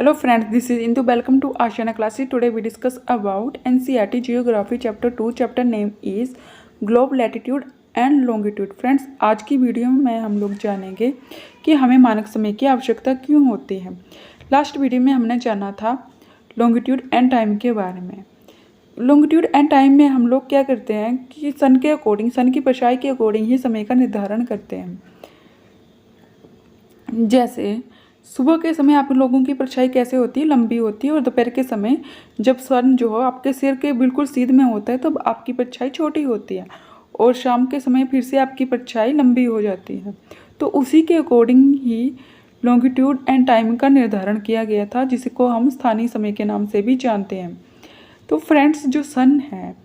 Hello friends, this is Indu. Welcome to Ashana Classes. Today we discuss about NCERT Geography Chapter 2. Chapter name is Globe Latitude and Longitude. Friends, आज की video में हम लोग जानेंगे कि हमें मानक समय की आवश्यकता क्यों होती है। लास्ट वीडियो में हमने जाना था लॉन्गिट्यूड एंड टाइम के बारे में। लॉन्गिट्यूड एंड टाइम में हम लोग क्या करते हैं कि सन के अकॉर्डिंग, सन की परछाई के अकॉर्डिंग ही समय का निर्धारण करते हैं। जैसे सुबह के समय आप लोगों की परछाई कैसे होती है, लंबी होती है, और दोपहर के समय जब सन जो है आपके सिर के बिल्कुल सीध में होता है तो आपकी परछाई छोटी होती है, और शाम के समय फिर से आपकी परछाई लंबी हो जाती है। तो उसी के according he longitude and time का निर्धारण किया गया था, जिसको हम स्थानीय समय के नाम से भी जानते हैं। तो फ्रेंड्स, जो सन है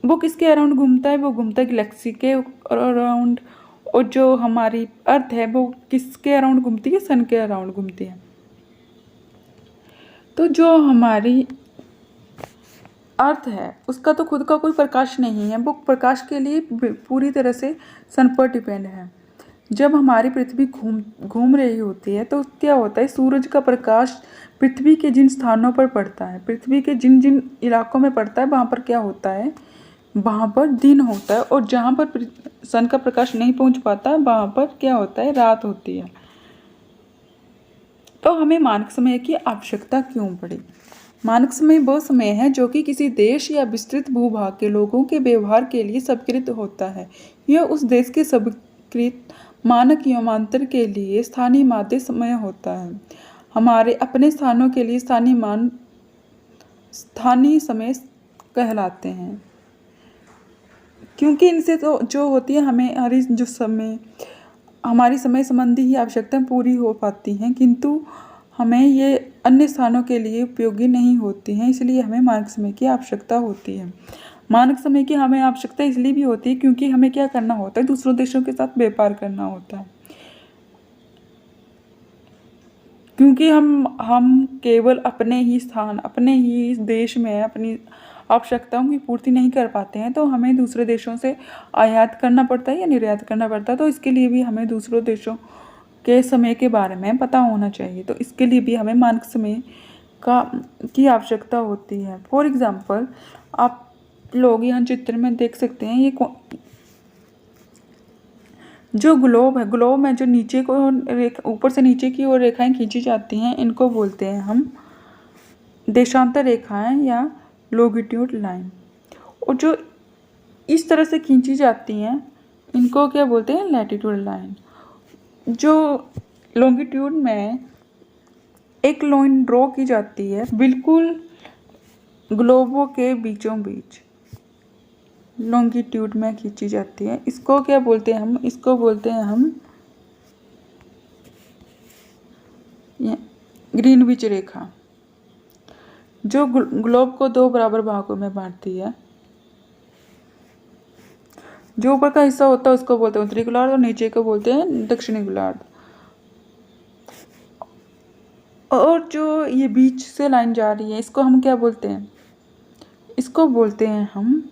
वो किसके अराउंड घूमता है? वो घूमता है गैलेक्सी के अराउंड। और जो हमारी अर्थ है वो किसके अराउंड घूमती है? सन के अराउंड घूमती है। तो जो हमारी अर्थ है उसका तो खुद का कोई प्रकाश नहीं है, वो प्रकाश के लिए पूरी तरह से सन पर डिपेंड है। जब हमारी पृथ्वी घूम रही होती है तो क्या होता है, सूरज का प्रकाश पृथ्वी के जिन स्थानों पर पड़ता है, पृथ्वी के जिन जिन इलाकों में पड़ता है, वहाँ पर क्या होता है, वहाँ पर दिन होता है, और जहाँ पर सन का प्रकाश नहीं पहुँच पाता वहाँ पर क्या होता है, रात होती है। तो हमें मानक समय की आवश्यकता क्यों पड़ी? मानक समय वो समय है जो कि किसी देश या विस्तृत भूभाग के लोगों के व्यवहार के लिए स्वीकृत होता है। यह उस देश के स्वीकृत मानक यमांतर के लिए स्थानीय माध्य समय होता है। हमारे अपने स्थानों के लिए स्थानीय समय कहलाते हैं, क्योंकि इनसे तो जो होती है हमारी समय संबंधी ही आवश्यकताएं पूरी हो पाती हैं, किंतु हमें ये अन्य स्थानों के लिए उपयोगी नहीं होती हैं। इसलिए हमें मानक समय की आवश्यकता होती है। मानक समय की हमें आवश्यकता इसलिए भी होती है क्योंकि हमें क्या करना होता है, दूसरों देशों के साथ व्यापार करना होता है। क्योंकि हम केवल अपने ही स्थान, अपने ही देश में अपनी आवश्यकताओं की पूर्ति नहीं कर पाते हैं, तो हमें दूसरे देशों से आयात करना पड़ता है या निर्यात करना पड़ता है। तो इसके लिए भी हमें दूसरों देशों के समय के बारे में पता होना चाहिए। तो इसके लिए भी हमें मानक समय की आवश्यकता होती है। फॉर एग्जाम्पल, आप लोग यहाँ चित्र में देख सकते हैं, ये जो ग्लोब है, ग्लोब में जो नीचे को ऊपर से नीचे की ओर रेखाएं खींची जाती हैं, इनको बोलते हैं हम देशांतर रेखाएं या लॉन्गिट्यूड लाइन। और जो इस तरह से खींची जाती हैं इनको क्या बोलते हैं? Latitude line. जो लॉन्गिट्यूड में एक लाइन ड्रॉ की जाती है बिल्कुल ग्लोबों के बीचों बीच, लॉन्गिट्यूड में खींची जाती है, इसको क्या बोलते हैं हम? इसको बोलते हैं हम ग्रीनविच रेखा, जो ग्लोब को दो बराबर भागों में बांटती है। जो ऊपर का हिस्सा होता है उसको बोलते हैं उत्तरी गोलार्ध, और नीचे को बोलते हैं दक्षिणी गोलार्ध। और जो ये बीच से लाइन जा रही है इसको हम क्या बोलते हैं? इसको बोलते हैं हम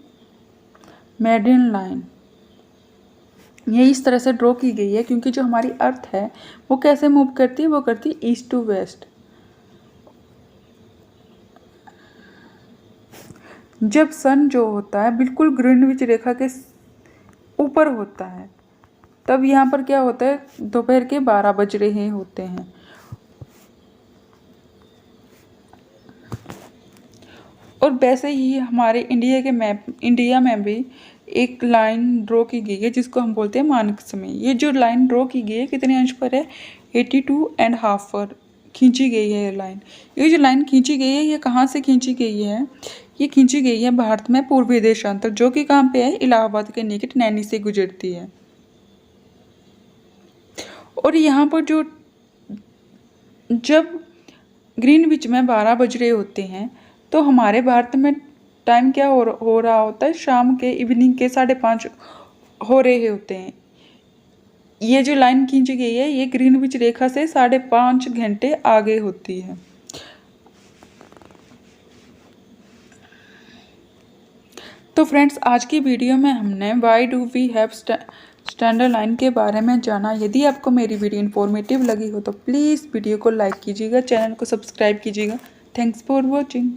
मेडियन लाइन। ये इस तरह से ड्रॉ की गई है क्योंकि जो हमारी अर्थ है वो कैसे मूव करती है? वो करती है ईस्ट टू वेस्ट। जब सन जो होता है बिल्कुल ग्रीनविच रेखा के ऊपर होता है, तब यहाँ पर क्या होता है, दोपहर के 12 बज रहे होते हैं। और वैसे ही हमारे इंडिया में भी एक लाइन ड्रॉ की गई है जिसको हम बोलते हैं मानक समय। ये जो लाइन ड्रॉ की गई है कितने अंश पर है? 82.5 पर खींची गई है ये लाइन। ये जो लाइन खींची गई है ये कहाँ से खींची गई है? ये खींची गई है भारत में पूर्वी देशांतर, जो कि कहाँ पे है? इलाहाबाद के निकट नैनी से गुजरती है। और यहाँ पर जब ग्रीनविच में 12 बज रहे होते हैं तो हमारे भारत में टाइम क्या हो रहा होता है? शाम के इवनिंग के 5:30 हो रहे होते हैं। ये जो लाइन खींची गई है ये ग्रीनविच रेखा से 5.5 घंटे आगे होती है। तो फ्रेंड्स, आज की वीडियो में हमने why do we have standard line के बारे में जाना। यदि आपको मेरी वीडियो इन्फॉर्मेटिव लगी हो तो प्लीज़ वीडियो को लाइक कीजिएगा, चैनल को सब्सक्राइब कीजिएगा। Thanks for watching.